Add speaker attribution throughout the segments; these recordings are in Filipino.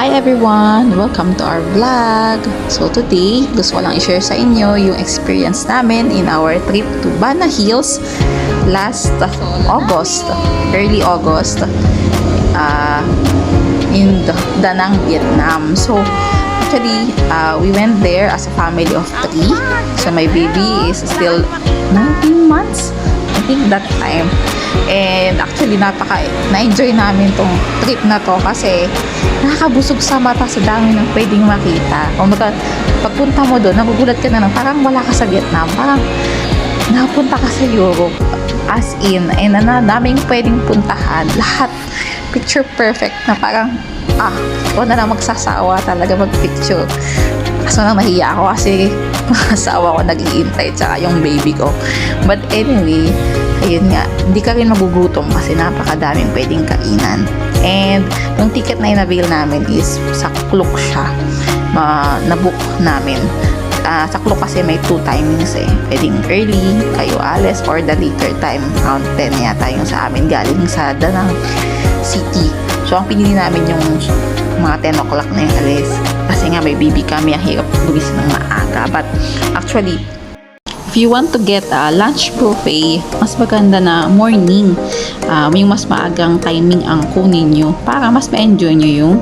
Speaker 1: Hi everyone! Welcome to our vlog! So today, gusto ko lang i-share sa inyo yung experience namin in our trip to Bana Hills last August, early August, in Da Nang, Vietnam. So actually, we went there as a family of 3. So my baby is still 19 months, I think that time. And actually, na-enjoy namin tong trip na to kasi nakakabusog sa mata sa dami ng pwedeng makita. Kung pagpunta mo doon, nagugulat ka na parang wala ka sa Vietnam. Parang napunta ka sa Europe. As in, and daming pwedeng puntahan. Lahat picture perfect na parang, ako na lang magsasawa talaga mag-picture. Kaso nang nahiya ako kasi asawa ko nag-iintay tsaka yung baby ko. But anyway, ayun nga, hindi ka rin magugutom kasi napakadaming pwedeng kainan. And yung ticket na in-avail namin is sa Klook siya. Na-book namin. Sa Klook kasi may 2 timings eh. Pwedeng early, kayo alis, or the later time. Around 10 yata yung sa amin galing sa Da Nang City. So ang pinili namin yung mga 10 o'clock na yung alis. Kasi nga may baby kami, ang hirap lumis ng maaga. But actually, if you want to get a lunch buffet, mas maganda na morning. Yung mas maagang timing ang kunin nyo para mas ma-enjoy nyo yung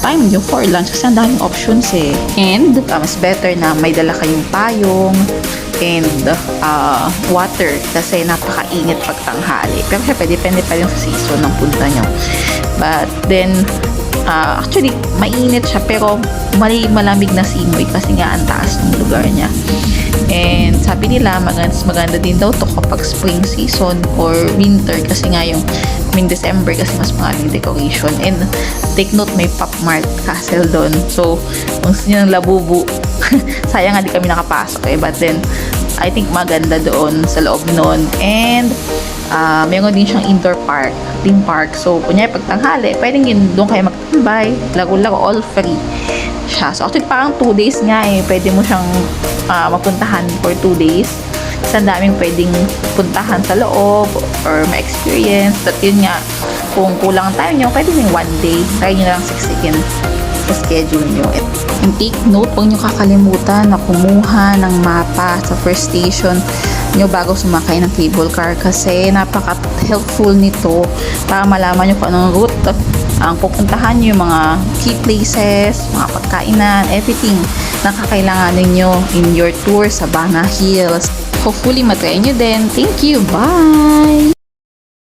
Speaker 1: time nyo for lunch kasi ang daming options eh. And mas better na may dala kayong payong and water kasi napakainit pag tanghali. Pero syempre, depende pa rin sa season ng punta nyo. But then, actually, mainit siya pero malamig na simoy kasi nga ang taas ng lugar niya. And sabi nila, maganda din daw to kapag spring season or winter kasi nga yung December kasi mas maraming decoration. And take note, may Pop Mart Castle doon. So, kung gusto nyo ng labubu, sayang nga di kami nakapasok eh. But then, I think maganda doon sa loob noon. And mayroon din siyang indoor park, theme park. So, kunyari pag tanghali, pwedeng doon kayo magtambay, laro-laro, all free siya. So, actually, parang 2 days nga eh. Pwede mo siyang mapuntahan for 2 days. Kasi ang daming pwedeng puntahan sa loob or ma-experience. At yun nga, kung kulang tayo nyo, pwede yung 1 day. Try nyo lang siksikin sa schedule nyo. And take note, huwag nyo kakalimutan na kumuha ng mapa sa first station nyo bago sumakay ng cable car kasi napaka-helpful nito para malaman nyo kung anong route ang pupuntahan nyo, yung mga key places, mga pagkainan, everything na kakailangan ninyo in your tour sa Bana Hills. Hopefully, matry nyo din. Thank you. Bye!